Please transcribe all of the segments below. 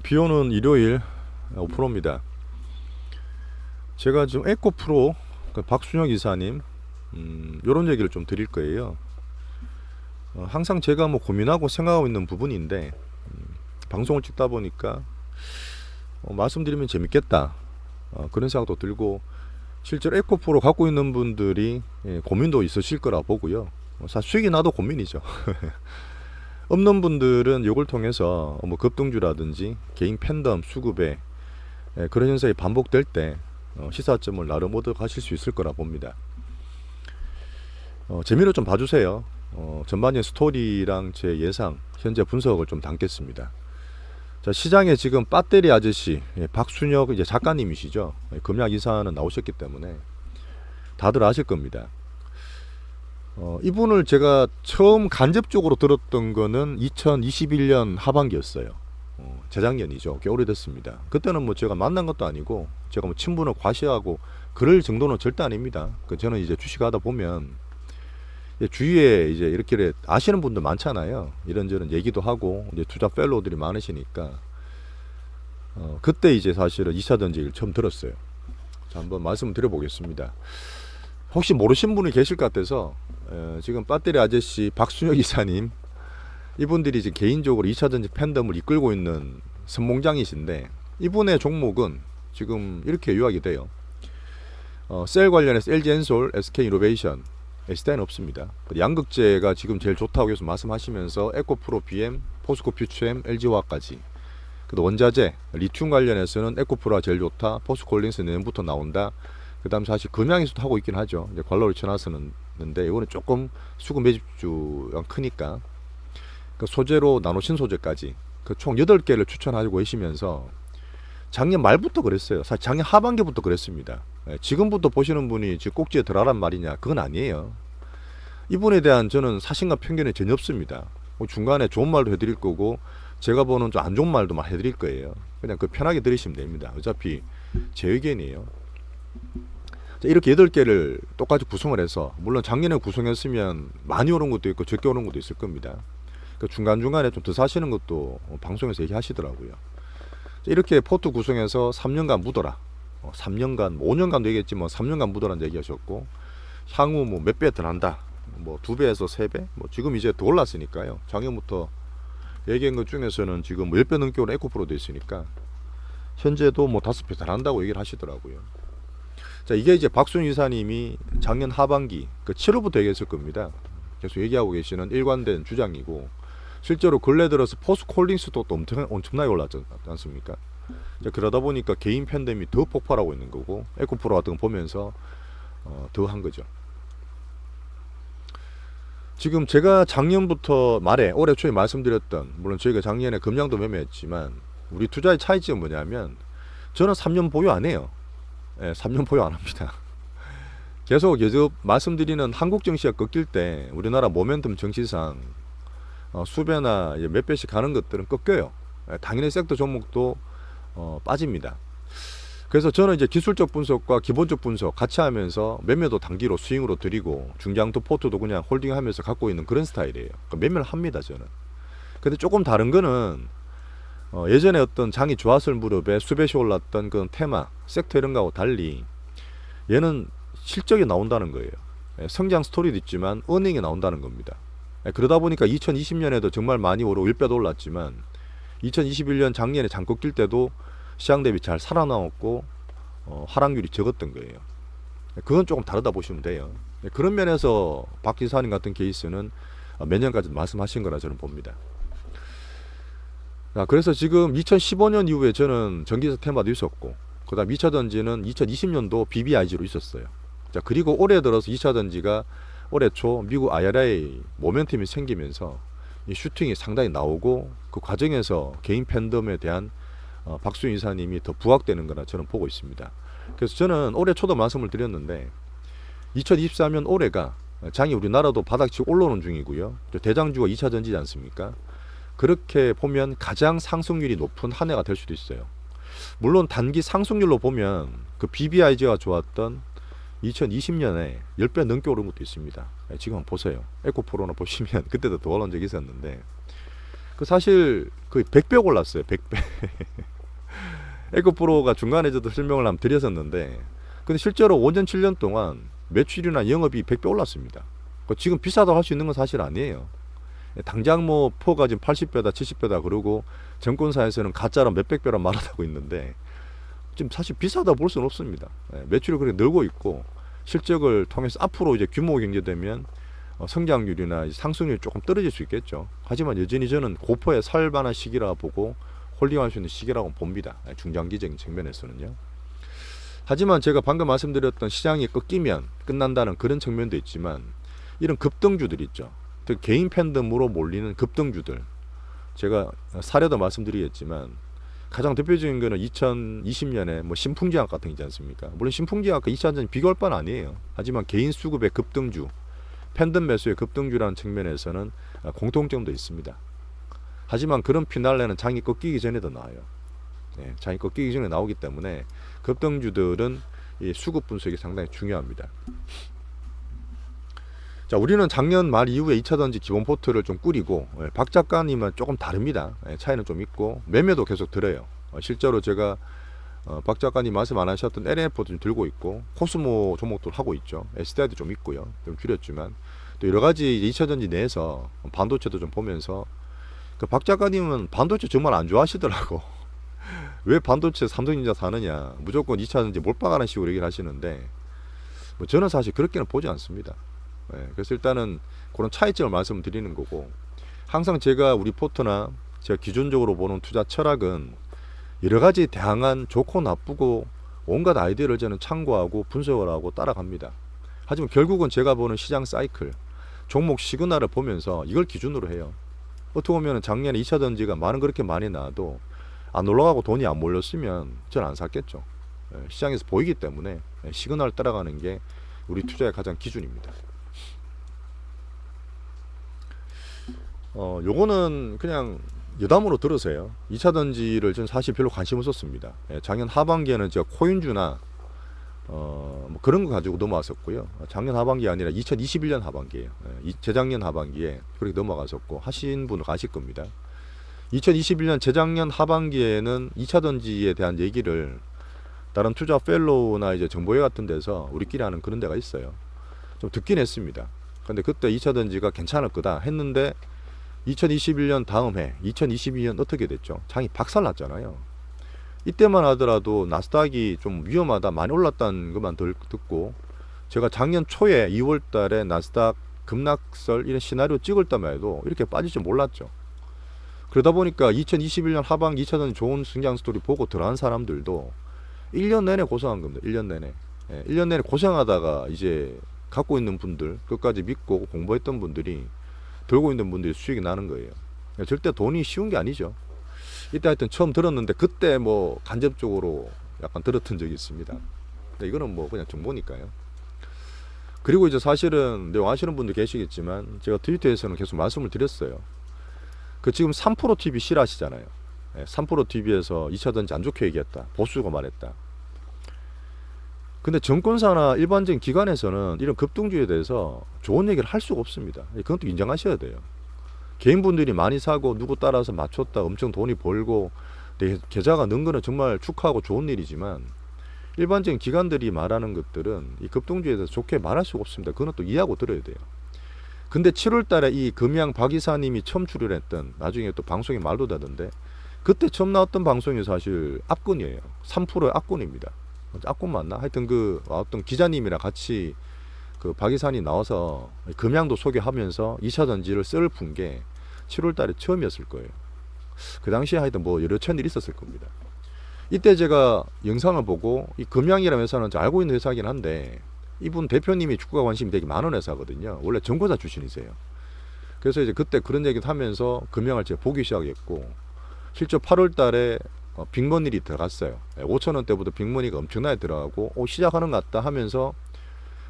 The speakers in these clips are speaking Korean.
비오는 일요일 오프로입니다. 제가 지금 에코프로 그 박순혁 이사님 요런 얘기를 좀 드릴 거예요. 항상 제가 뭐 고민하고 생각하고 있는 부분인데 방송을 찍다 보니까 말씀드리면 재밌겠다 그런 생각도 들고, 실제로 에코프로 갖고 있는 분들이 고민도 있으실 거라 보고요. 사실 수익이 나도 고민이죠. 없는 분들은 이걸 통해서 뭐 급등주라든지 개인 팬덤 수급에 그런 현상이 반복될 때 시사점을 나름 얻어 가실 수 있을 거라 봅니다. 재미로 좀 봐주세요. 전반적인 스토리랑 제 예상, 현재 분석을 좀 담겠습니다. 자, 시장에 지금 배터리 아저씨 박순혁 이제 작가님이시죠. 금약 이사는 나오셨기 때문에 다들 아실 겁니다. 이분을 제가 처음 간접적으로 들었던 거는 2021년 하반기였어요. 재작년이죠. 꽤 오래됐습니다. 그때는 뭐 제가 만난 것도 아니고 제가 뭐 친분을 과시하고 그럴 정도는 절대 아닙니다. 저는 이제 주식하다 보면 주위에 이제 이렇게 아시는 분들 많잖아요. 이런저런 얘기도 하고 이제 투자 펠로우들이 많으시니까 그때 이제 사실은 2차 전지를 처음 들었어요. 자, 한번 말씀을 드려보겠습니다. 혹시 모르신 분이 계실 것 같아서 지금 배터리 아저씨 박순혁 이사님, 이분들이 이제 개인적으로 2차 전지 팬덤을 이끌고 있는 선봉장이신데, 이분의 종목은 지금 이렇게 요약이 돼요. 셀 관련해서 LG엔솔, SK이노베이션, S대는 없습니다. 양극재가 지금 제일 좋다고 계속 말씀하시면서 에코프로, BM, 포스코 퓨처엠, LG화학까지. 그다음 원자재, 리튬 관련해서는 에코프로가 제일 좋다. 포스코홀딩스 내년부터 나온다. 그다음 사실 금양에서도 하고 있긴 하죠. 이제 관로를 쳐놨었는데 이거는 조금 수급 매집주가 크니까 그 소재로 나노신 소재까지 그 총 8개를 추천하고 계시면서 작년 말부터 그랬어요. 사실 작년 하반기부터 그랬습니다. 지금부터 보시는 분이 지금 꼭지에 들어가란 말이냐, 그건 아니에요. 이분에 대한 저는 사심과 편견이 전혀 없습니다. 중간에 좋은 말도 해드릴 거고 제가 보는 좀 안 좋은 말도 막 해드릴 거예요. 그냥 그 편하게 들으시면 됩니다. 어차피 제 의견이에요. 이렇게 8개를 똑같이 구성을 해서, 물론 작년에 구성했으면 많이 오른 것도 있고 적게 오른 것도 있을 겁니다. 그 중간중간에 좀 더 사시는 것도 방송에서 얘기하시더라고요. 이렇게 포트 구성해서 3년간 묻어라. 3년간, 5년간도 얘기했지 뭐 3년간 묻어라는 얘기하셨고, 향후 뭐 몇 배 더 난다. 뭐 2배에서 3배? 뭐 지금 이제 더 올랐으니까요. 작년부터 얘기한 것 중에서는 지금 뭐 10배 넘게 오른 에코프로 돼 있으니까 현재도 뭐 5배 더 난다고 얘기를 하시더라고요. 자, 이게 이제 박순 이사님이 작년 하반기 그 7월부터 얘기했을 겁니다. 계속 얘기하고 계시는 일관된 주장이고, 실제로 근래 들어서 포스코홀딩스도 또 엄청나게 올랐지 않습니까? 그러다 보니까 개인 팬덤이 더 폭발하고 있는 거고, 에코프로 같은 거 보면서 더 한 거죠. 지금 제가 작년부터 말에 올해 초에 말씀드렸던, 물론 저희가 작년에 금량도 매매했지만 우리 투자의 차이점은 뭐냐면, 저는 3년 보유 안 해요. 3년 보유 안 합니다. 계속 말씀드리는 한국 증시가 꺾일 때 우리나라 모멘텀 증시상 수배나 몇 배씩 가는 것들은 꺾여요. 당연히 섹터 종목도 빠집니다. 그래서 저는 이제 기술적 분석과 기본적 분석 같이 하면서 매매도 단기로 스윙으로 드리고 중장도 포트도 그냥 홀딩하면서 갖고 있는 그런 스타일이에요. 그러니까 매매를 합니다, 저는. 근데 조금 다른 거는 예전에 어떤 장이 좋았을 무렵에 수배시 올랐던 그런 테마, 섹터 이런 거하고 달리 얘는 실적이 나온다는 거예요. 성장 스토리도 있지만 어닝이 나온다는 겁니다. 그러다 보니까 2020년에도 정말 많이 오르고 1배도 올랐지만 2021년 작년에 장 꺾일 때도 시장 대비 잘 살아남았고 하락률이 적었던 거예요. 그건 조금 다르다 보시면 돼요. 그런 면에서 박 기사님 같은 케이스는 몇 년까지 말씀하신 거라 저는 봅니다. 그래서 지금 2015년 이후에 저는 전기차 테마도 있었고, 그 다음 2차 전지는 2020년도 BBIG로 있었어요. 자, 그리고 올해 들어서 2차 전지가 올해 초 미국 IRA 모멘텀이 생기면서 이 슈팅이 상당히 나오고, 그 과정에서 개인 팬덤에 대한 박수인 이사님이 더 부각되는 거라 저는 보고 있습니다. 그래서 저는 올해 초도 말씀을 드렸는데 2024년 올해가 장이 우리나라도 바닥치고 올라오는 중이고요. 대장주가 2차 전지지 않습니까? 그렇게 보면 가장 상승률이 높은 한 해가 될 수도 있어요. 물론 단기 상승률로 보면 그 BBIG가 좋았던 2020년에 10배 넘게 오른 것도 있습니다. 지금 한번 보세요. 에코프로나 보시면 그때도 더 올라온 적이 있었는데, 그 사실 거의 100배 올랐어요. 100배. 에코프로가 중간에 저도 설명을 한번 드렸었는데, 근데 실제로 5년 7년 동안 매출이나 영업이 100배 올랐습니다. 지금 비싸다고 할 수 있는 건 사실 아니에요. 당장 뭐 포가 지금 80배다 70배다 그러고 정권사에서는 가짜로 몇백 배로 말하고 있는데, 지금 사실 비싸다 볼 수는 없습니다. 매출이 그렇게 늘고 있고, 실적을 통해서 앞으로 이제 규모 경제되면 성장률이나 상승률이 조금 떨어질 수 있겠죠. 하지만 여전히 저는 고포에 살 만한 시기라 보고 홀딩할 수 있는 시기라고 봅니다. 중장기적인 측면에서는요. 하지만 제가 방금 말씀드렸던 시장이 꺾이면 끝난다는 그런 측면도 있지만, 이런 급등주들 있죠. 즉 개인 팬덤으로 몰리는 급등주들, 제가 사례도 말씀드리겠지만 가장 대표적인 거는 2020년에 뭐 신풍제약 같은 게 있지 않습니까? 물론 신풍제약과 2차전지 비교할 바는 아니에요. 하지만 개인 수급의 급등주, 팬덤 매수의 급등주라는 측면에서는 공통점도 있습니다. 하지만 그런 피날레는 장이 꺾이기 전에도 나와요. 장이 꺾이기 전에 나오기 때문에 급등주들은 이 수급 분석이 상당히 중요합니다. 자, 우리는 작년 말 이후에 2차전지 기본 포트를 좀 꾸리고, 박 작가님은 조금 다릅니다. 차이는 좀 있고 매매도 계속 들어요. 실제로 제가 박 작가님 말씀 안 하셨던 LNF도 좀 들고 있고, 코스모 종목도 하고 있죠. SDI도 좀 있고요. 좀 줄였지만 또 여러 가지 2차전지 내에서 반도체도 좀 보면서, 그 박 작가님은 반도체 정말 안 좋아하시더라고. 왜 반도체 삼성전자 사느냐, 무조건 2차전지 몰빵하는 식으로 얘기를 하시는데, 뭐 저는 사실 그렇게는 보지 않습니다. 그래서 일단은 그런 차이점을 말씀드리는 거고, 항상 제가 우리 포트나 제가 기존적으로 보는 투자 철학은 여러 가지 다양한 좋고 나쁘고 온갖 아이디어를 저는 참고하고 분석을 하고 따라갑니다. 하지만 결국은 제가 보는 시장 사이클, 종목 시그널을 보면서 이걸 기준으로 해요. 어떻게 보면 작년에 2차전지가 많은 그렇게 많이 나와도 안 올라가고 돈이 안 몰렸으면 저는 안 샀겠죠. 시장에서 보이기 때문에 시그널을 따라가는 게 우리 투자의 가장 기준입니다. 요거는 그냥 여담으로 들으세요. 2차전지를 저는 사실 별로 관심 없었습니다. 작년 하반기에는 제가 코인주나 뭐 그런 거 가지고 넘어왔었고요. 작년 하반기 아니라 2021년 하반기에요. 재작년 하반기에 그렇게 넘어갔었고, 하신 분은 아실 겁니다. 2021년 재작년 하반기에는 2차전지에 대한 얘기를 다른 투자 펠로우나 이제 정보회 같은 데서 우리끼리 하는 그런 데가 있어요. 좀 듣긴 했습니다. 근데 그때 2차전지가 괜찮을 거다 했는데 2021년 다음 해 2022년 어떻게 됐죠? 장이 박살났잖아요. 이때만 하더라도 나스닥이 좀 위험하다, 많이 올랐다는 것만 듣고, 제가 작년 초에 2월 달에 나스닥 급락설 이런 시나리오 찍을 때만 해도 이렇게 빠질 줄 몰랐죠. 그러다 보니까 2021년 하반기 2차전지 좋은 성장 스토리 보고 들어간 사람들도 1년 내내 고생한 겁니다. 1년 내내. 1년 내내 고생하다가 이제 갖고 있는 분들, 끝까지 믿고 공부했던 분들이, 들고 있는 분들이 수익이 나는 거예요. 절대 돈이 쉬운 게 아니죠. 이때 하여튼 처음 들었는데 그때 뭐 간접적으로 약간 들었던 적이 있습니다. 근데 이거는 뭐 그냥 정보니까요. 그리고 이제 사실은 내용 아시는 분들 계시겠지만 제가 트위터에서는 계속 말씀을 드렸어요. 그 지금 3프로 TV 싫어하시잖아요. 3프로 TV에서 2차전지 안 좋게 얘기했다, 보수가 말했다. 근데 정권사나 일반적인 기관에서는 이런 급등주에 대해서 좋은 얘기를 할 수가 없습니다. 그건 또 인정하셔야 돼요. 개인분들이 많이 사고 누구 따라서 맞췄다 엄청 돈이 벌고 내 계좌가 는 거는 정말 축하하고 좋은 일이지만, 일반적인 기관들이 말하는 것들은 이 급등주에 대해서 좋게 말할 수가 없습니다. 그건 또 이해하고 들어야 돼요. 근데 7월 달에 이 금양 박 이사님이 처음 출연했던, 나중에 또 방송에 말도 되던데, 그때 처음 나왔던 방송이 사실 압권이에요. 3%의 압권입니다. 압권 맞나? 하여튼 그 어떤 기자님이랑 같이 그 박 이사님 나와서 금양도 소개하면서 2차전지를 썰을 푼 게 7월 달에 처음이었을 거예요. 그 당시에 하여튼 뭐 여러 천일이 있었을 겁니다. 이때 제가 영상을 보고, 이 금양이라는 회사는 알고 있는 회사긴 한데, 이분 대표님이 주가 관심이 되게 많은 회사거든요. 원래 정보사 출신이세요. 그래서 이제 그때 그런 얘기를 하면서 금양을 제가 보기 시작했고, 실제 8월 달에 빅머니를 들어갔어요. 5,000원대부터 빅머니가 엄청나게 들어가고, 시작하는 것 같다 하면서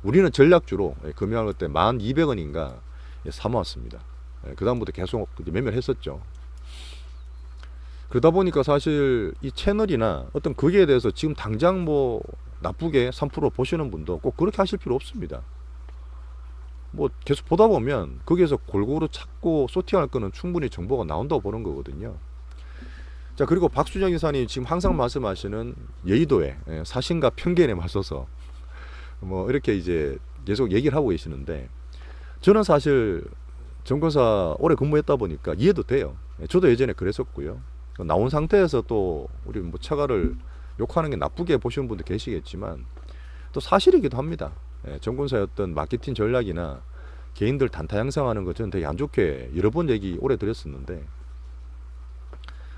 우리는 전략주로 금양을 그때 1,200원인가 사모았습니다. 그 다음부터 계속 매매를 했었죠. 그러다 보니까 사실 이 채널이나 어떤 거기에 대해서 지금 당장 뭐 나쁘게 3% 보시는 분도 꼭 그렇게 하실 필요 없습니다. 뭐 계속 보다 보면 거기에서 골고루 찾고 소팅할 거는 충분히 정보가 나온다고 보는 거거든요. 자, 그리고 박수정 이사님 지금 항상 말씀하시는 여의도에 사신과 편견에 맞서서 뭐 이렇게 이제 계속 얘기를 하고 계시는데, 저는 사실 정권사 오래 근무했다 보니까 이해도 돼요. 저도 예전에 그랬었고요. 나온 상태에서 또 우리 뭐 처가를 욕하는 게 나쁘게 보시는 분도 계시겠지만 또 사실이기도 합니다. 정권사의 어떤 마케팅 전략이나 개인들 단타 양상하는 거 저는 되게 안 좋게 여러 번 얘기 오래 드렸었는데,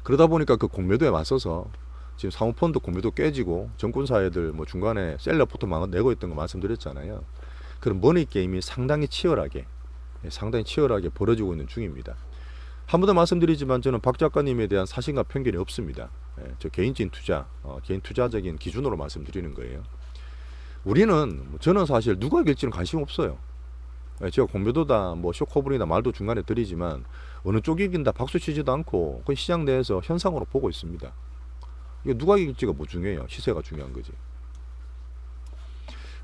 그러다 보니까 그 공매도에 맞서서 지금 사모펀드 공매도 깨지고 정권사애들 뭐 중간에 셀러포트 내고 있던 거 말씀드렸잖아요. 그런 머니 게임이 상당히 치열하게 벌어지고 있는 중입니다. 한 번 더 말씀드리지만 저는 박 작가님에 대한 사실과 편견이 없습니다. 저 개인적인 투자, 개인 투자적인 기준으로 말씀드리는 거예요. 저는 사실 누가 이길지는 관심 없어요. 제가 공매도다 뭐 쇼커블이다 말도 중간에 드리지만 어느 쪽이 이긴다 박수 치지도 않고 그 시장 내에서 현상으로 보고 있습니다. 이게 누가 이길지가 뭐 중요해요. 시세가 중요한 거지.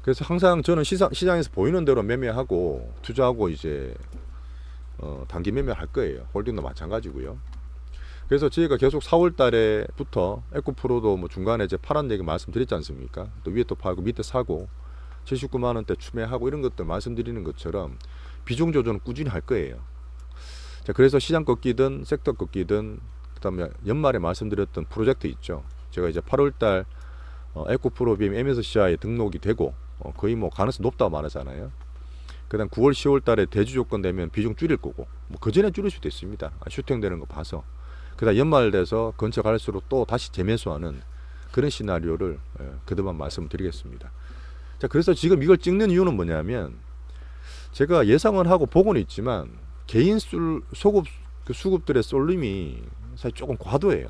그래서 항상 저는 시장에서 보이는 대로 매매하고 투자하고 이제 단기 매매를 할 거예요. 홀딩도 마찬가지고요. 그래서 저희가 계속 4월 달에부터 에코프로도 뭐 중간에 이제 파란 얘기 말씀드렸지 않습니까? 또 위에 또 팔고 밑에 사고 79만 원대 추매하고 이런 것들 말씀드리는 것처럼 비중 조절은 꾸준히 할 거예요. 자, 그래서 시장 꺾이든 섹터 꺾이든 그다음에 연말에 말씀드렸던 프로젝트 있죠. 제가 이제 8월 달 에코프로 BM MSCI에 등록이 되고 거의 뭐 가능성 높다고 말하잖아요. 그다음 9월 10월 달에 대주 조건 되면 비중 줄일 거고 뭐 그 전에 줄일 수도 있습니다. 슈팅되는 거 봐서. 그다음 연말 돼서 근처 갈수록 또 다시 재매수하는 그런 시나리오를 그동안 말씀드리겠습니다. 자, 그래서 지금 이걸 찍는 이유는 뭐냐면 제가 예상은 하고 보고는 있지만 개인 수급들의 쏠림이 사실 조금 과도해요.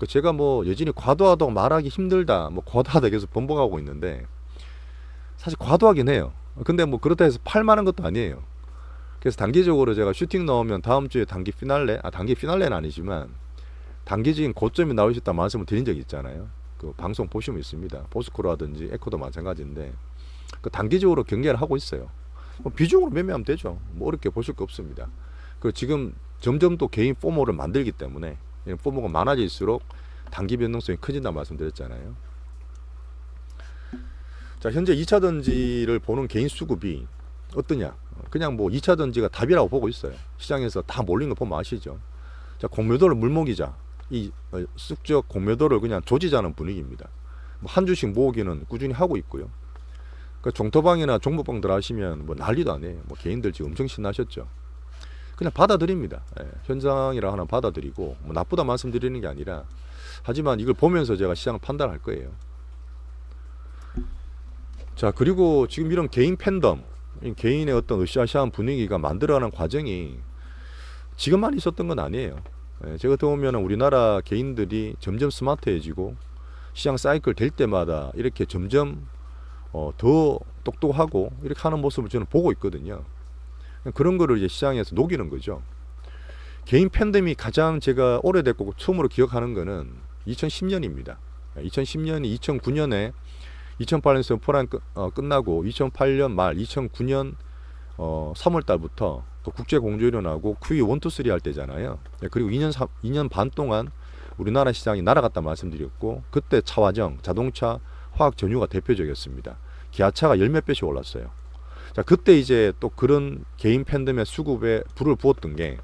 제가 뭐 여전히 과도하다고 말하기 힘들다, 뭐 과도하다 계속 번복하고 있는데 사실 과도하긴 해요. 근데 뭐 그렇다 해서 팔만한 것도 아니에요. 그래서 단기적으로 제가 슈팅 넣으면 다음 주에 단기 피날레는 아니지만 단기적인 고점이 나올 수 있다 말씀을 드린 적이 있잖아요. 그 방송 보시면 있습니다. 포스코라든지 에코도 마찬가지인데 그 단기적으로 경계를 하고 있어요. 뭐 비중으로 매매하면 되죠. 뭐 어렵게 보실 거 없습니다. 그 지금 점점 또 개인 포모를 만들기 때문에 포모가 많아질수록 단기 변동성이 커진다 말씀드렸잖아요. 자, 현재 2차 전지를 보는 개인 수급이 어떠냐? 그냥 뭐 2차 전지가 답이라고 보고 있어요. 시장에서 다 몰린 거 보면 아시죠? 자, 공매도를 물먹이자. 이 쑥적 공매도를 그냥 조지자는 분위기입니다. 뭐 한 주씩 모으기는 꾸준히 하고 있고요. 그 종토방이나 종목방들 하시면 뭐 난리도 안 해요. 뭐 개인들 지금 엄청 신나셨죠. 그냥 받아들입니다. 현상이라 하나 받아들이고 뭐 나쁘다 말씀드리는 게 아니라, 하지만 이걸 보면서 제가 시장을 판단할 거예요. 자, 그리고 지금 이런 개인 팬덤, 개인의 어떤 으쌰으쌰한 분위기가 만들어가는 과정이 지금만 있었던 건 아니에요. 제가 어떻게 보면 우리나라 개인들이 점점 스마트해지고 시장 사이클 될 때마다 이렇게 점점 더 똑똑하고 이렇게 하는 모습을 저는 보고 있거든요. 그런 거를 이제 시장에서 녹이는 거죠. 개인 팬덤이 가장 제가 오래됐고 처음으로 기억하는 거는 2010년입니다. 2010년이 2009년에 2008년에서 포란 끝나고 2008년 말 2009년 3월 달부터 또 국제 공조 일어나고 QE 1, 2, 3 할 때잖아요. 그리고 2년 반 동안 우리나라 시장이 날아갔다 말씀드렸고, 그때 차화정, 자동차, 화학 전유가 대표적이었습니다. 기아차가 열 몇 배씩 올랐어요. 자, 그때 이제 또 그런 개인 팬덤의 수급에 불을 부었던 게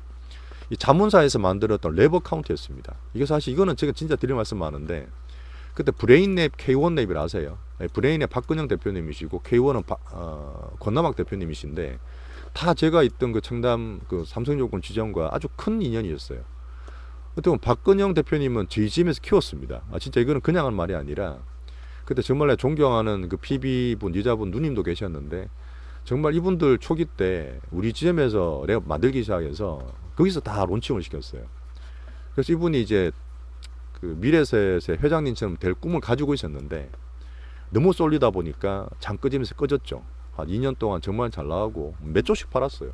이 자문사에서 만들었던 레버 카운트였습니다. 이게 사실 이거는 제가 진짜 드릴 말씀 많은데, 그때 브레인랩 K1랩을 아세요? 브레인의 박근영 대표님이시고 K1은 권남학 대표님이신데 다 제가 있던 그 청담 그 삼성증권 지점과 아주 큰 인연이었어요. 그때 박근영 대표님은 저희 집에서 키웠습니다. 진짜 이거는 그냥 한 말이 아니라 그때 정말 존경하는 그 PB분, 여자분 누님도 계셨는데 정말 이분들 초기 때 우리 지점에서 내가 만들기 시작해서 거기서 다 론칭을 시켰어요. 그래서 이분이 이제 그 미래셋의 회장님처럼 될 꿈을 가지고 있었는데 너무 쏠리다 보니까 장 끄지면서 꺼졌죠. 한 2년 동안 정말 잘 나가고 몇 조씩 팔았어요.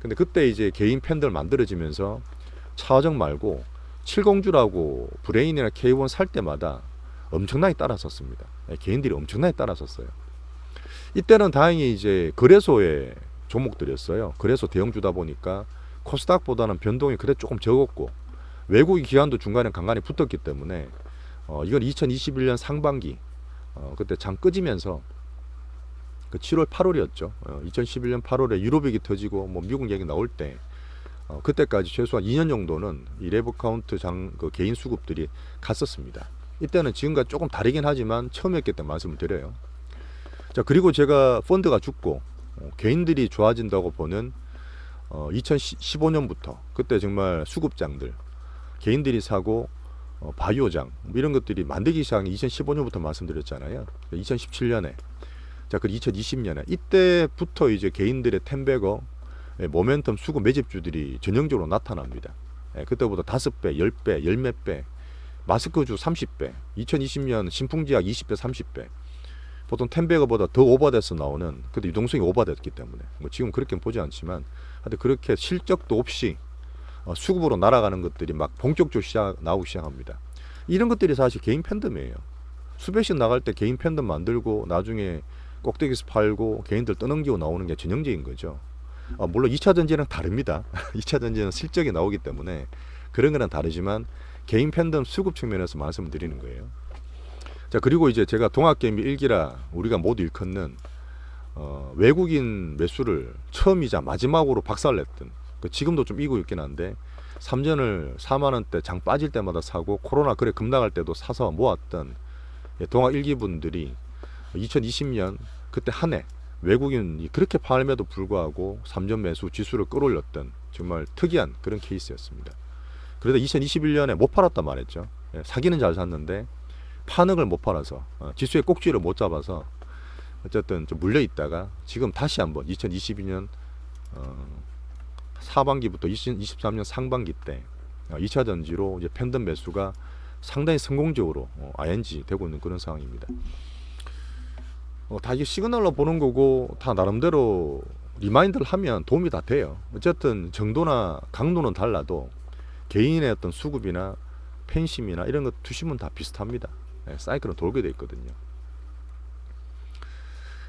근데 그때 이제 개인 팬들 만들어지면서 차화정 말고 7공주라고 브레인이나 K1 살 때마다 엄청나게 따라섰습니다. 개인들이 엄청나게 따라섰어요. 이때는 다행히 이제 거래소의 종목들이었어요. 거래소 대형주다 보니까 코스닥보다는 변동이 그래 조금 적었고 외국인 기관도 중간에 간간히 붙었기 때문에 이건 2021년 상반기 그때 장 끄지면서 그 7월 8월이었죠. 2011년 8월에 유로빅이 터지고 뭐 미국 얘기 나올 때 그때까지 최소한 2년 정도는 이 레버 카운트 그 개인 수급들이 갔었습니다. 이때는 지금과 조금 다르긴 하지만 처음이었기 때문에 말씀을 드려요. 자, 그리고 제가 펀드가 죽고 개인들이 좋아진다고 보는 2015년부터 그때 정말 수급장들 개인들이 사고 바이오장 이런 것들이 만들기 시작한 2015년부터 말씀드렸잖아요. 2017년에 자, 그리고 2020년에 이때부터 이제 개인들의 텐베거 모멘텀 수급 매집주들이 전형적으로 나타납니다. 그때보다 5배, 10배, 열몇 배, 마스크주 30배, 2020년 신풍지약 20배, 30배. 보통 텐베거보다 더 오버돼서 나오는 그때 유동성이 오버됐기 때문에 뭐 지금 그렇게 보지 않지만 하여튼 그렇게 실적도 없이 수급으로 날아가는 것들이 막 본격적으로 나오기 시작합니다. 이런 것들이 사실 개인 팬덤이에요. 수배씩 나갈 때 개인 팬덤 만들고 나중에 꼭대기에서 팔고 개인들 떠넘기고 나오는 게 전형적인 거죠. 물론 2차 전지는 다릅니다. 2차 전지는 실적이 나오기 때문에 그런 거는 다르지만 개인 팬덤 수급 측면에서 말씀을 드리는 거예요. 자, 그리고 이제 제가 동학개미 1기라 우리가 모두 일컫는 외국인 매수를 처음이자 마지막으로 박살냈던 지금도 좀 이고 있긴 한데 삼전을 4만원대 장 빠질 때마다 사고 코로나 그래 급락할 때도 사서 모았던 동학 1기 분들이 2020년 그때 한 해 외국인이 그렇게 팔매도 불구하고 삼전 매수 지수를 끌어올렸던 정말 특이한 그런 케이스였습니다. 그래도 2021년에 못 팔았단 말했죠. 사기는 잘 샀는데 판을 못 팔아서 지수의 꼭지를 못 잡아서 어쨌든 좀 물려 있다가 지금 다시 한번 2022년 하반기부터 2023년 상반기 때 2차 전지로 이제 팬덤 매수가 상당히 성공적으로 ING 되고 있는 그런 상황입니다. 다 이게 시그널로 보는 거고 다 나름대로 리마인드를 하면 도움이 다 돼요. 어쨌든 정도나 강도는 달라도 개인의 어떤 수급이나 팬심이나 이런 것 두시면 다 비슷합니다. 사이클은 돌게 돼 있거든요.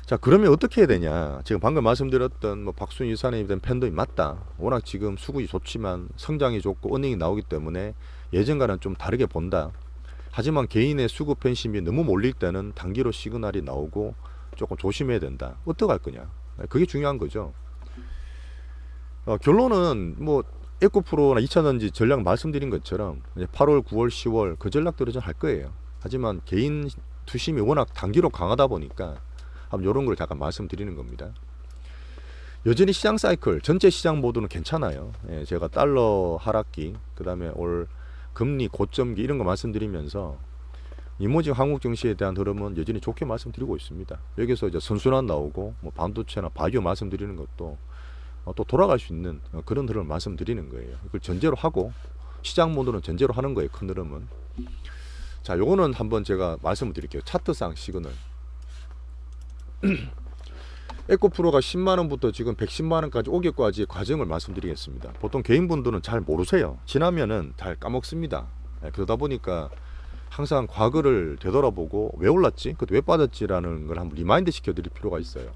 자, 그러면 어떻게 해야 되냐? 지금 방금 말씀드렸던 뭐 박순희 이사님에 대한 팬덤이 맞다. 워낙 지금 수급이 좋지만 성장이 좋고 어닝이 나오기 때문에 예전과는 좀 다르게 본다. 하지만 개인의 수급 팬심이 너무 몰릴 때는 단기로 시그널이 나오고 조금 조심해야 된다. 어떻게 할 거냐? 그게 중요한 거죠. 결론은 뭐 에코프로나 2차전지 전략 말씀드린 것처럼 8월, 9월, 10월 그 전략대로 좀 할 거예요. 하지만 개인 투심이 워낙 단기로 강하다 보니까 한번 이런 걸 잠깐 말씀드리는 겁니다. 여전히 시장 사이클 전체 시장 모두는 괜찮아요. 제가 달러 하락기 그 다음에 올 금리 고점기 이런 거 말씀드리면서 이모징 한국 증시에 대한 흐름은 여전히 좋게 말씀드리고 있습니다. 여기서 이제 선순환 나오고 뭐 반도체나 바이오 말씀드리는 것도 또 돌아갈 수 있는 그런 흐름을 말씀드리는 거예요. 이걸 전제로 하고 시장 모드는 전제로 하는 거예요. 큰 흐름은. 자, 요거는 한번 제가 말씀을 드릴게요. 차트상 시그널. 에코프로가 10만원부터 지금 110만원까지 오기까지의 과정을 말씀드리겠습니다. 보통 개인분들은 잘 모르세요. 지나면은 잘 까먹습니다. 그러다 보니까 항상 과거를 되돌아보고 왜 올랐지? 그때 왜 빠졌지라는 걸 한번 리마인드 시켜드릴 필요가 있어요.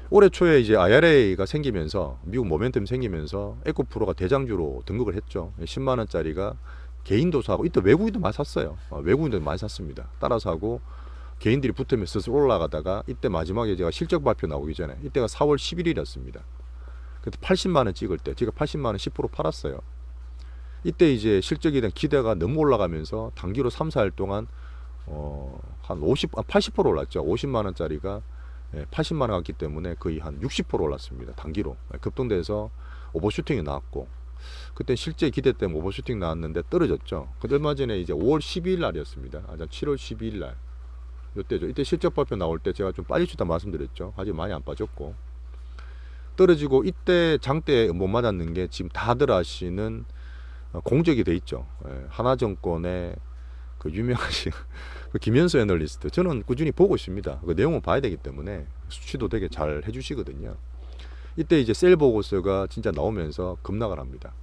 올해 초에 이제 IRA가 생기면서 미국 모멘텀 생기면서 에코프로가 대장주로 등극을 했죠. 10만원짜리가 개인도 사고 이때 외국인도 많이 샀어요. 외국인도 많이 샀습니다. 따라서 하고 개인들이 붙으면서 스스로 올라가다가 이때 마지막에 제가 실적 발표 나오기 전에 이때가 4월 11일이었습니다. 그때 80만원 찍을 때 제가 80만원 10% 팔았어요. 이때 이제 실적에 대한 기대가 너무 올라가면서 단기로 3, 4일 동안 한 80% 올랐죠. 50만원짜리가 80만원 갔기 때문에 거의 한 60% 올랐습니다. 단기로 급등돼서 오버슈팅이 나왔고 그때 실제 기대 때문에 오버슈팅 나왔는데 떨어졌죠. 그 얼마 전에 이제 5월 12일 날이었습니다. 7월 12일 날 이때죠. 이때 실적 발표 나올 때 제가 좀 빠질 수 있다 말씀드렸죠. 아직 많이 안 빠졌고 떨어지고 이때 장대 못 맞았는 게 지금 다들 아시는 공적이 돼 있죠. 하나증권의 그 유명하신 그 김현수 애널리스트 저는 꾸준히 보고 있습니다. 그 내용은 봐야 되기 때문에 수치도 되게 잘 해주시거든요. 이때 이제 셀 보고서가 진짜 나오면서 급락을 합니다.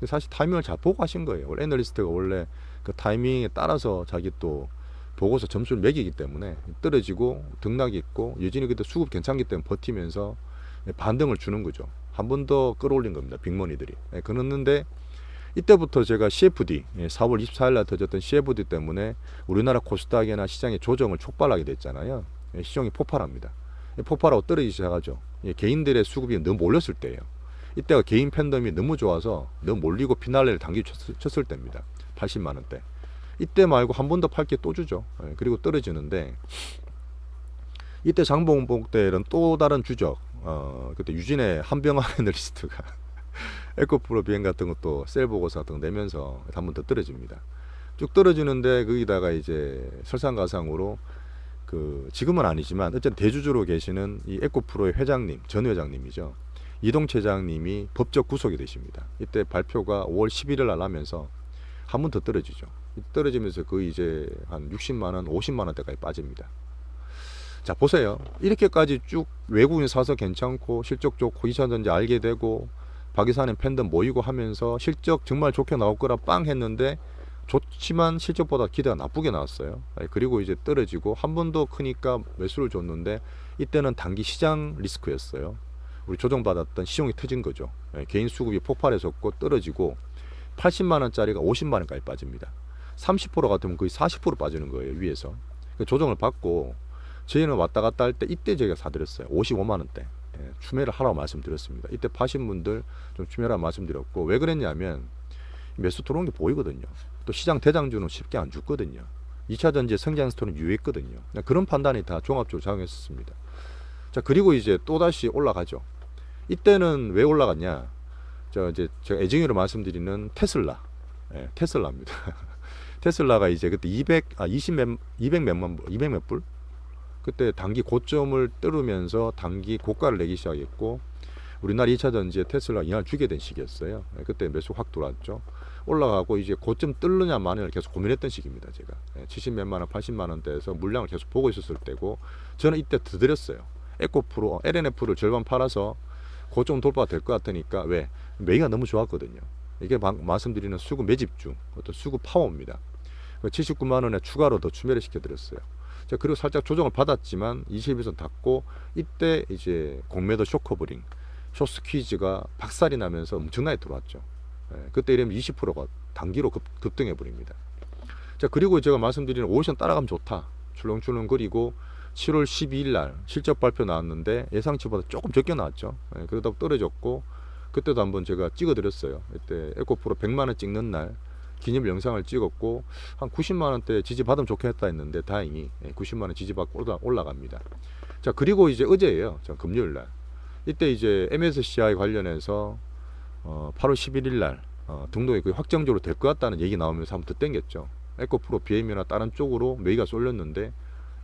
사실 타이밍을 잘 보고 하신 거예요. 원래 애널리스트가 원래 그 타이밍에 따라서 자기 또 보고서 점수를 매기기 때문에 떨어지고 등락이 있고 여전히 그때 수급 괜찮기 때문에 버티면서 반등을 주는 거죠. 한 번 더 끌어올린 겁니다. 빅머니들이. 그랬는데 이때부터 제가 CFD, 4월 24일 날 터졌던 CFD 때문에 우리나라 코스닥이나 시장의 조정을 촉발하게 됐잖아요. 시장이 폭발합니다. 폭발하고 떨어지기 시작하죠. 개인들의 수급이 너무 몰렸을 때예요. 이때가 개인 팬덤이 너무 좋아서 너무 몰리고 피날레를 쳤을 때입니다. 80만 원대. 이때 말고 한 번 더 팔 게 또 주죠. 그리고 떨어지는데 이때 장봉봉 때는 또 다른 주적, 그때 유진의 한병환 애널리스트가 에코프로 비행 같은 것도 셀 보고서 같은 거 내면서 한 번 더 떨어집니다. 쭉 떨어지는데 거기다가 이제 설상가상으로 지금은 아니지만 어쨌든 대주주로 계시는 이 에코프로의 회장님, 전 회장님이죠. 이동채 장님이 법적 구속이 되십니다. 이때 발표가 5월 11일 날 하면서 한 번 더 떨어지죠. 떨어지면서 거의 이제 한 60만 원, 50만 원대까지 빠집니다. 자, 보세요. 이렇게까지 쭉 외국인 사서 괜찮고 실적 좋고 2차전지 알게 되고 박이사님 팬덤 모이고 하면서 실적 정말 좋게 나올 거라 빵 했는데 좋지만 실적보다 기대가 나쁘게 나왔어요. 그리고 이제 떨어지고 한 번 더 크니까 매수를 줬는데 이때는 단기 시장 리스크였어요. 우리 조정받았던 시용이 터진 거죠. 개인 수급이 폭발했었고 떨어지고 80만 원짜리가 50만 원까지 빠집니다. 30% 같으면 거의 40% 빠지는 거예요, 위에서. 조정을 받고 저희는 왔다 갔다 할 때 이때 저희가 사드렸어요. 55만 원대. 추매를 하라고 말씀드렸습니다. 이때 파신 분들 좀 추매라고 말씀드렸고, 왜 그랬냐면 매수 들어온 게 보이거든요. 또 시장 대장주는 쉽게 안 죽거든요. 2차 전지의 성장 스토리는 유했거든요. 그런 판단이 다 종합적으로 작용했었습니다. 자, 그리고 이제 또다시 올라가죠. 이때는 왜 올라갔냐? 제가 애증으로 말씀드리는 테슬라. 테슬라입니다. 테슬라가 이제 그때 200 몇 불? 그때 단기 고점을 뚫으면서 단기 고가를 내기 시작했고, 우리나라 2차 전지에 테슬라가 영향을 주게 된 시기였어요. 그때 매수 확 들어왔죠. 올라가고 이제 고점 뚫느냐 마느냐를 계속 고민했던 시기입니다. 제가 70 몇만 원, 80만 원대에서 물량을 계속 보고 있었을 때고, 저는 이때 더 드렸어요. 에코프로, LNF를 절반 팔아서 고점 돌파가 될 것 같으니까. 왜? 매기가 너무 좋았거든요. 이게 말씀드리는 수급 매집중, 어떤 수급 파워입니다. 79만 원에 추가로 더 추매를 시켜드렸어요. 자, 그리고 살짝 조정을 받았지만 21선 닫고, 이때 이제 공매도 쇼커브링, 쇼스퀴즈가 박살이 나면서 엄청나게 들어왔죠. 그때 이러면 20%가 단기로 급등해 버립니다. 자, 그리고 제가 말씀드리는 오션 따라가면 좋다, 출렁출렁거리고 7월 12일 날 실적 발표 나왔는데 예상치보다 조금 적게 나왔죠. 그러다 떨어졌고, 그때도 한번 제가 찍어드렸어요. 이때 에코프로 100만 원 찍는 날 기념 영상을 찍었고, 한 90만 원대 지지받으면 좋겠다 했는데 다행히 90만 원 지지받고 올라갑니다. 자, 그리고 이제 어제예요. 금요일 날. 이때 이제 MSCI 관련해서 8월 11일 날 등록이 거의 확정적으로 될 것 같다는 얘기 나오면서 한번 더 땡겼죠. 에코프로 BM이나 다른 쪽으로 매기가 쏠렸는데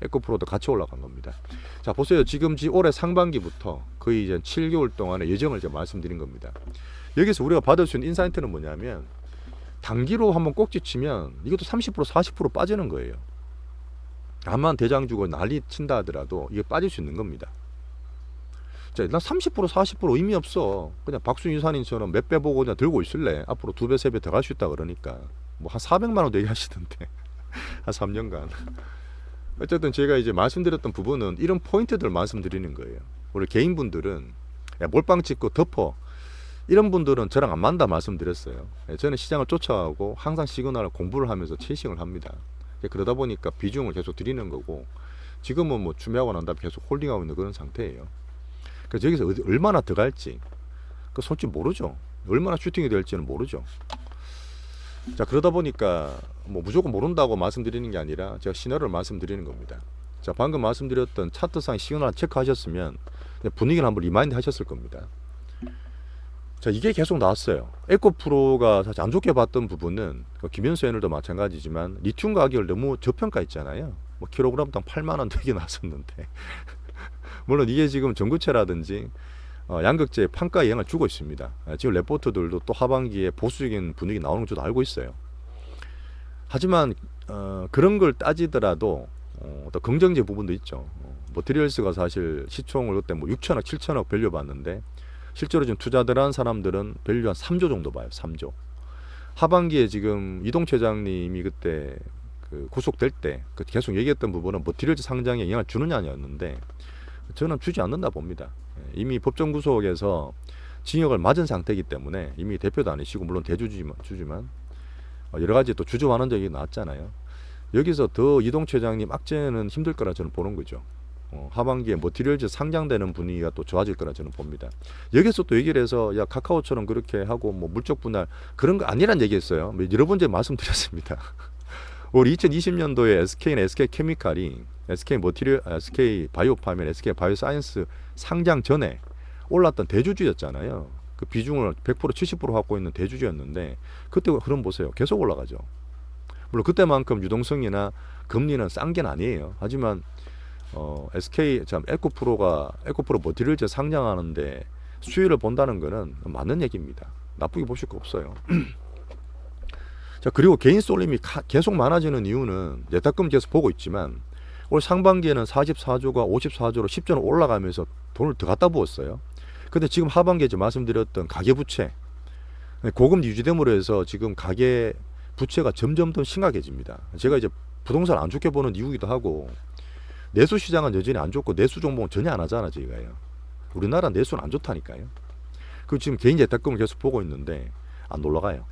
에코프로도 같이 올라간 겁니다. 자, 보세요. 지금 올해 상반기부터 거의 이제 7개월 동안의 예정을 제가 말씀드린 겁니다. 여기서 우리가 받을 수 있는 인사이트는 뭐냐면, 단기로 한번 꼭지치면 이것도 30% 40% 빠지는 거예요. 암만 대장주고 난리 친다 하더라도 이게 빠질 수 있는 겁니다. 자, 나 30% 40% 의미 없어. 그냥 박순 이사님처럼 몇 배 보고 그냥 들고 있을래. 앞으로 2배 3배 더 갈 수 있다 그러니까 뭐 한 400만 원 얘기하시던데 한 3년간. 어쨌든 제가 이제 말씀드렸던 부분은 이런 포인트들 말씀드리는 거예요. 우리 개인분들은 몰빵 찍고 덮어, 이런 분들은 저랑 안 맞다 말씀드렸어요. 저는 시장을 쫓아가고 항상 시그널을 공부를 하면서 체싱을 합니다. 그러다 보니까 비중을 계속 드리는 거고, 지금은 뭐 추매하고 난 다음에 계속 홀딩하고 있는 그런 상태예요. 그래서 여기서 얼마나 더 갈지 솔직히 모르죠. 얼마나 슈팅이 될지는 모르죠. 자, 그러다 보니까 뭐 무조건 모른다고 말씀드리는 게 아니라 제가 시나리오를 말씀드리는 겁니다. 자, 방금 말씀드렸던 차트상 시그널 체크하셨으면 분위기를 한번 리마인드 하셨을 겁니다. 자, 이게 계속 나왔어요. 에코프로가 사실 안 좋게 봤던 부분은 김현수 애널도 마찬가지지만 리튬 가격을 너무 저평가했잖아요. 뭐 킬로그램당 8만 원 되게 나왔었는데 물론 이게 지금 전구체라든지 양극재 판가에 영향을 주고 있습니다. 지금 레포트들도 또 하반기에 보수적인 분위기 나오는 걸 저도 알고 있어요. 하지만 그런 걸 따지더라도 또 긍정적 부분도 있죠. 머티리얼스가 사실 시총을 그때 뭐 6천억 7천억 밸류 봤는데, 실제로 지금 투자들 한 사람들은 밸류 한 3조 정도 봐요. 3조. 하반기에 지금 이동채 장님이 그때 구속될 때 계속 얘기했던 부분은 머티리얼스 상장에 영향을 주느냐였는데, 저는 주지 않는다 봅니다. 이미 법정 구속에서 징역을 맞은 상태이기 때문에 이미 대표도 아니시고 물론 대주주지만 여러 가지 또 주저하는 적이 나왔잖아요. 여기서 더 이동철 회장님 악재는 힘들 거라 저는 보는 거죠. 하반기에 머티리얼즈 상장되는 분위기가 또 좋아질 거라 저는 봅니다. 여기서 또 얘기를 해서 야 카카오처럼 그렇게 하고 뭐 물적 분할 그런 거 아니란 얘기했어요. 여러 번째 말씀드렸습니다. 우리 2020년도에 SK는 SK케미칼이 SK 바이오파면 SK 바이오사이언스 상장 전에 올랐던 대주주였잖아요. 그 비중을 100% 70% 갖고 있는 대주주였는데 그때 흐름 보세요. 계속 올라가죠. 물론 그때만큼 유동성이나 금리는 싼 게 아니에요. 하지만 에코프로 머티리얼즈 상장하는데 수혜를 본다는 거는 맞는 얘기입니다. 나쁘게 보실 거 없어요. 자, 그리고 개인 쏠림이 계속 많아지는 이유는 예탁금 계속 보고 있지만 올 상반기에는 44조가 54조로 10조는 올라가면서 돈을 더 갖다 부었어요. 근데 지금 하반기에 말씀드렸던 가계부채 고금 유지됨으로 해서 지금 가계 부채가 점점 더 심각해집니다. 제가 이제 부동산 안 좋게 보는 이유기도 하고 내수 시장은 여전히 안 좋고 내수 종목은 전혀 안 하잖아 저희가요. 우리나라 내수는 안 좋다니까요. 그 지금 개인 예탁금을 계속 보고 있는데 안 올라가요.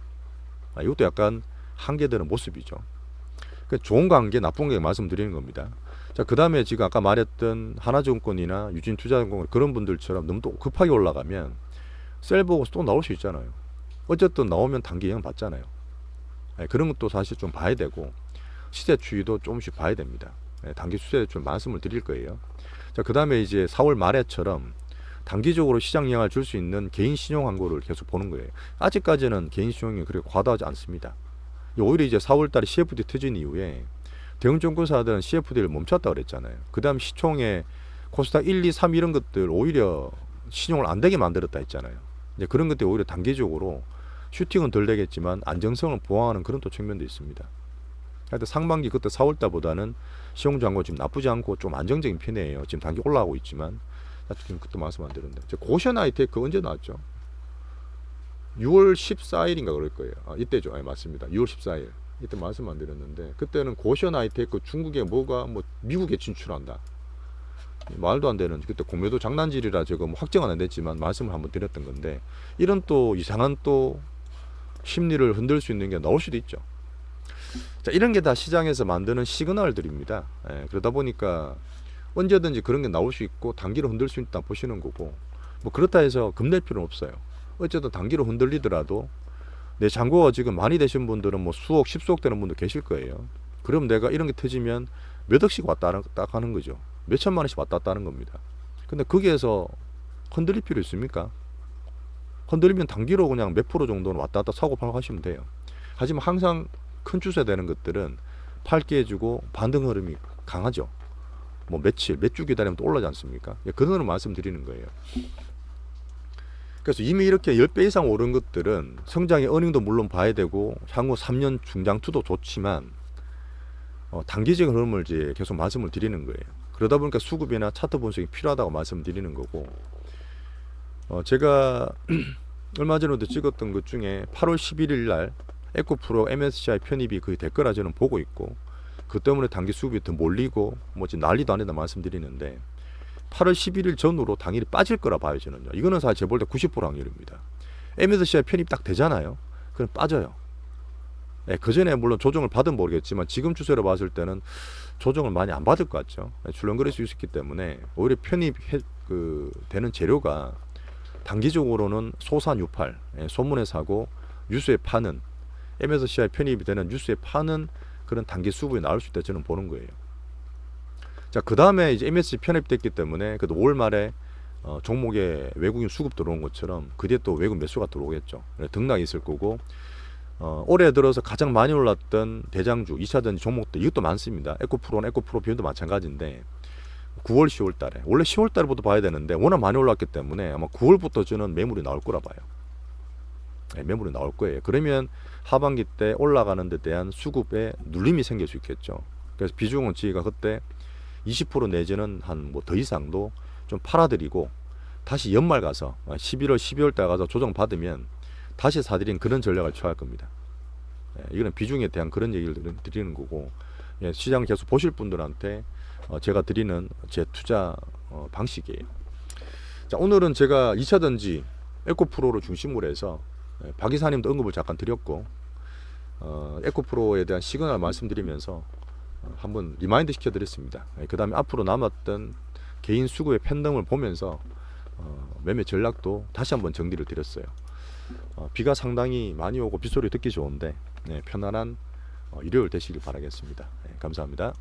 이것도 약간 한계되는 모습이죠. 좋은 관계, 나쁜 관계 말씀드리는 겁니다. 자, 그 다음에 지금 아까 말했던 하나증권이나 유진투자증권 그런 분들처럼 너무 또 급하게 올라가면 셀 보고 또 나올 수 있잖아요. 어쨌든 나오면 단기 영향 받잖아요. 그런 것도 사실 좀 봐야 되고 시세 추이도 조금씩 봐야 됩니다. 단기 수세 좀 말씀을 드릴 거예요. 자, 그 다음에 이제 4월 말에처럼 단기적으로 시장 영향을 줄 수 있는 개인 신용 광고를 계속 보는 거예요. 아직까지는 개인 신용이 그렇게 과다하지 않습니다. 오히려 이제 4월달에 CFD 터진 이후에 대형 증권사들은 CFD를 멈췄다 그랬잖아요. 그 다음 시총에 코스닥 1, 2, 3 이런 것들 오히려 신용을 안 되게 만들었다 했잖아요. 이제 그런 것들이 오히려 단기적으로 슈팅은 덜 되겠지만 안정성을 보호하는 그런 또 측면도 있습니다. 하여튼 상반기 그때 4월달보다는 시용장고 지금 나쁘지 않고 좀 안정적인 편이에요. 지금 단기 올라가고 있지만 지금 그때 말씀 안 드렸는데 고션 하이테크 언제 나왔죠? 6월 14일인가 그럴 거예요. 이때죠. 맞습니다. 6월 14일 이때 말씀 안 드렸는데 그때는 고션 하이테크 중국에 뭐가 뭐 미국에 진출한다. 말도 안 되는 그때 공매도 장난질이라 제가 뭐 확정은 안 됐지만 말씀을 한번 드렸던 건데 이런 또 이상한 또 심리를 흔들 수 있는 게 나올 수도 있죠. 자, 이런 게 다 시장에서 만드는 시그널들입니다. 그러다 보니까 언제든지 그런 게 나올 수 있고 단기로 흔들 수 있다 보시는 거고 뭐 그렇다 해서 겁낼 필요는 없어요. 어쨌든 단기로 흔들리더라도 내 잔고가 지금 많이 되신 분들은 뭐 수억, 10수억 되는 분도 계실 거예요. 그럼 내가 이런 게 터지면 몇 억씩 왔다 갔다 하는 거죠. 몇 천만 원씩 왔다 갔다 하는 겁니다. 근데 거기에서 흔들릴 필요 있습니까? 흔들리면 단기로 그냥 몇 프로 정도는 왔다 갔다 사고 팔고 하시면 돼요. 하지만 항상 큰 추세 되는 것들은 팔게 해주고 반등 흐름이 강하죠. 뭐 며칠, 몇 주 기다리면 또 올라지 않습니까? 그거는 말씀드리는 거예요. 그래서 이미 이렇게 10배 이상 오른 것들은 성장의 어닝도 물론 봐야 되고 향후 3년 중장투도 좋지만 단기적인 흐름을 이제 계속 말씀을 드리는 거예요. 그러다 보니까 수급이나 차트 분석이 필요하다고 말씀드리는 거고 제가 얼마 전에도 찍었던 것 중에 8월 11일 날 에코프로 MSCI 편입이 거의 될 거라 저는 보고 있고 그 때문에 단기 수급이 더 몰리고 뭐 지금 난리도 아니다 말씀드리는데 8월 11일 전후로 당일이 빠질 거라 봐요 저는요. 이거는 사실 제가 볼 때 90% 확률입니다. MSCI 편입 딱 되잖아요. 그럼 빠져요. 그 전에 물론 조정을 받은 모르겠지만 지금 추세로 봤을 때는 조정을 많이 안 받을 것 같죠. 출렁거릴 수 있기 때문에 오히려 편입 되는 재료가 단기적으로는 소산 유팔, 소문에 사고 뉴스에 파는 MSCI 편입이 되는 뉴스에 파는 그런 단기 수급이 나올 수 있다 저는 보는 거예요. 자, 그 다음에 이제 MSCI 편입됐기 때문에 그래도 5월 말에 종목에 외국인 수급 들어온 것처럼 그 뒤에 또 외국 매수가 들어오겠죠. 등락이 있을 거고 올해 들어서 가장 많이 올랐던 대장주 2차전지 종목들 이것도 많습니다. 에코프로는 에코프로 비율도 마찬가지인데 9월 10월 달에 원래 10월 달부터 봐야 되는데 워낙 많이 올랐기 때문에 아마 9월부터 저는 매물이 나올 거라 봐요. 매물이 나올 거예요. 그러면 하반기 때 올라가는 데 대한 수급에 눌림이 생길 수 있겠죠. 그래서 비중은 저희가 그때 20% 내지는 한 뭐 더 이상도 좀 팔아드리고 다시 연말 가서 11월 12월 달 가서 조정 받으면 다시 사들인 그런 전략을 취할 겁니다. 이거는 비중에 대한 그런 얘기를 드리는 거고 시장 계속 보실 분들한테 제가 드리는 제 투자 방식이에요. 자, 오늘은 제가 2차전지 에코프로를 중심으로 해서 박 이사님도 언급을 잠깐 드렸고 에코프로에 대한 시그널 말씀드리면서 한번 리마인드 시켜드렸습니다. 그 다음에 앞으로 남았던 개인 수급의 팬덤을 보면서 매매 전략도 다시 한번 정리를 드렸어요. 비가 상당히 많이 오고 빗소리 듣기 좋은데 편안한 일요일 되시길 바라겠습니다. 감사합니다.